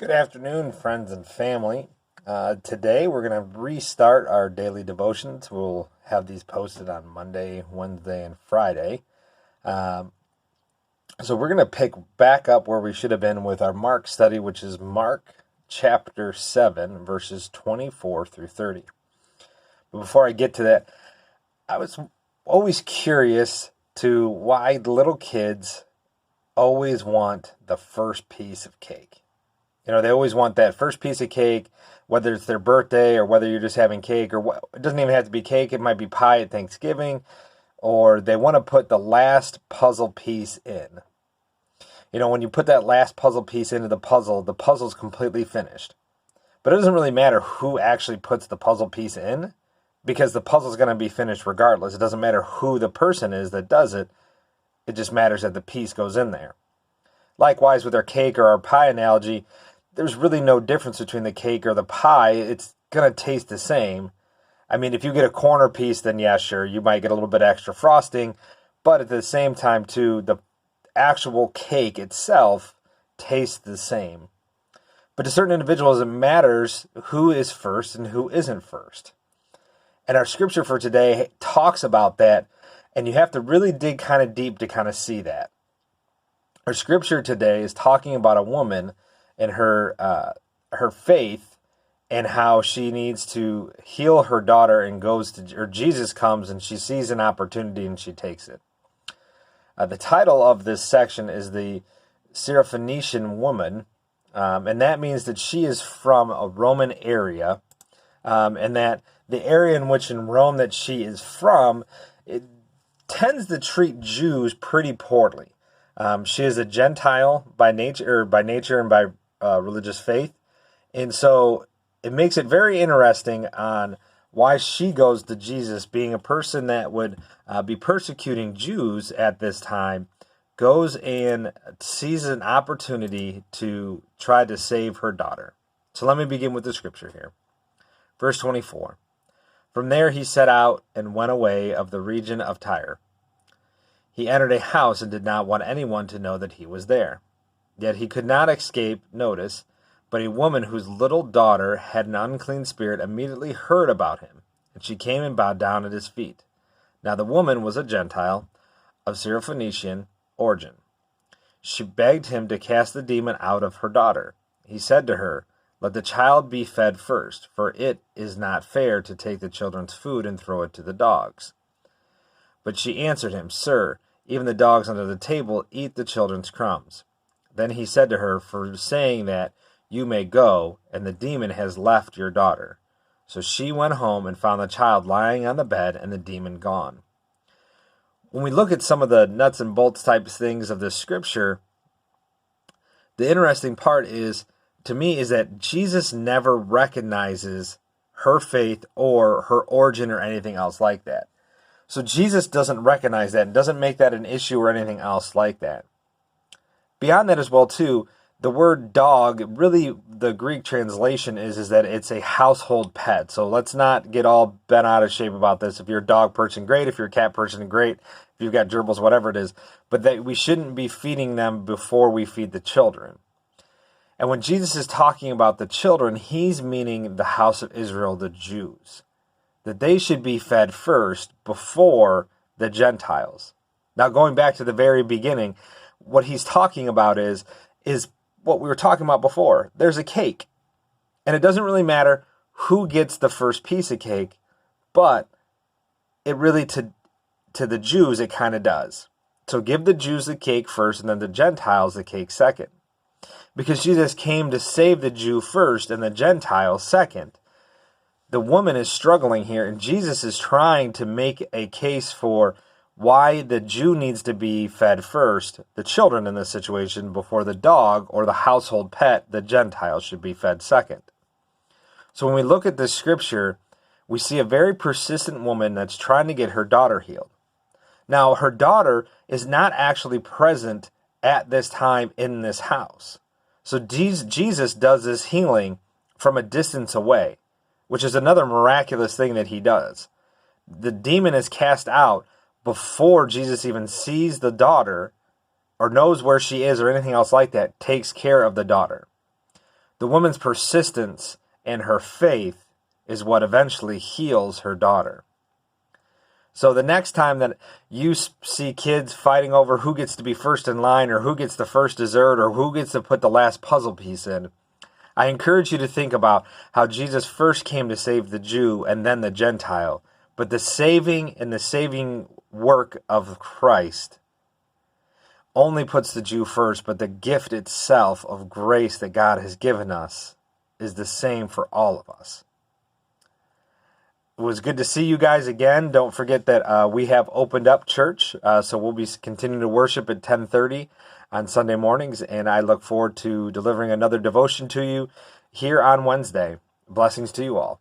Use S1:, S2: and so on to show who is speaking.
S1: Good afternoon, friends and family. Today we're going to restart our daily devotions. We'll have these posted on Monday, Wednesday, and Friday. So we're going to pick back up where we should have been with our Mark study, which is Mark chapter 7, verses 24 through 30. But before I get to that, I was always curious to why little kids always want the first piece of cake. You know, they always want that first piece of cake, whether it's their birthday or whether you're just having cake, or it doesn't even have to be cake. It might be pie at Thanksgiving, or they want to put the last puzzle piece in. You know, when you put that last puzzle piece into the puzzle's completely finished. But it doesn't really matter who actually puts the puzzle piece in, because the puzzle's going to be finished regardless. It doesn't matter who the person is that does it. It just matters that the piece goes in there. Likewise, with our cake or our pie analogy, there's really no difference between the cake or the pie. It's going to taste the same. I mean, if you get a corner piece, then yeah, sure, you might get a little bit extra frosting. But at the same time, too, the actual cake itself tastes the same. But to certain individuals, it matters who is first and who isn't first. And our scripture for today talks about that, and you have to really dig kind of deep to kind of see that. Our scripture today is talking about a woman and her faith, and how she needs to heal her daughter, and Jesus comes and she sees an opportunity and she takes it. The title of this section is the Syrophoenician woman, and that means that she is from a Roman area, and that the area in Rome that she is from, it tends to treat Jews pretty poorly. She is a Gentile by nature and by religious faith. And so it makes it very interesting on why she goes to Jesus, being a person that would be persecuting Jews at this time, goes and sees an opportunity to try to save her daughter. So let me begin with the scripture here. Verse 24. From there he set out and went away of the region of Tyre. He entered a house and did not want anyone to know that he was there. Yet he could not escape notice, but a woman whose little daughter had an unclean spirit immediately heard about him, and she came and bowed down at his feet. Now the woman was a Gentile of Syrophoenician origin. She begged him to cast the demon out of her daughter. He said to her, "Let the child be fed first, for it is not fair to take the children's food and throw it to the dogs." But she answered him, "Sir, even the dogs under the table eat the children's crumbs." Then he said to her, "For saying that, you may go, and the demon has left your daughter." So she went home and found the child lying on the bed and the demon gone. When we look at some of the nuts and bolts type things of this scripture, the interesting part is, to me, is that Jesus never recognizes her faith or her origin or anything else like that. So Jesus doesn't recognize that and doesn't make that an issue or anything else like that. Beyond that as well, too, the word dog, really the Greek translation is that it's a household pet. So let's not get all bent out of shape about this. If you're a dog person, great. If you're a cat person, great. If you've got gerbils, whatever it is. But that we shouldn't be feeding them before we feed the children. And when Jesus is talking about the children, he's meaning the house of Israel, the Jews. That they should be fed first before the Gentiles. Now, going back to the very beginning, what he's talking about is what we were talking about before. There's a cake. And it doesn't really matter who gets the first piece of cake, but it really, to the Jews, it kind of does. So give the Jews the cake first and then the Gentiles the cake second. Because Jesus came to save the Jew first and the Gentile second. The woman is struggling here, and Jesus is trying to make a case for why the Jew needs to be fed first, the children in this situation, before the dog or the household pet, the Gentiles, should be fed second. So when we look at this scripture, we see a very persistent woman that's trying to get her daughter healed. Now, her daughter is not actually present at this time in this house. So Jesus does this healing from a distance away, which is another miraculous thing that he does. The demon is cast out before Jesus even sees the daughter or knows where she is or anything else like that, takes care of the daughter. The woman's persistence and her faith is what eventually heals her daughter. So the next time that you see kids fighting over who gets to be first in line or who gets the first dessert or who gets to put the last puzzle piece in, I encourage you to think about how Jesus first came to save the Jew and then the Gentile. But the saving work of Christ only puts the Jew first, but the gift itself of grace that God has given us is the same for all of us. It was good to see you guys again. Don't forget that we have opened up church, so we'll be continuing to worship at 10:30 on Sunday mornings, and I look forward to delivering another devotion to you here on Wednesday. Blessings to you all.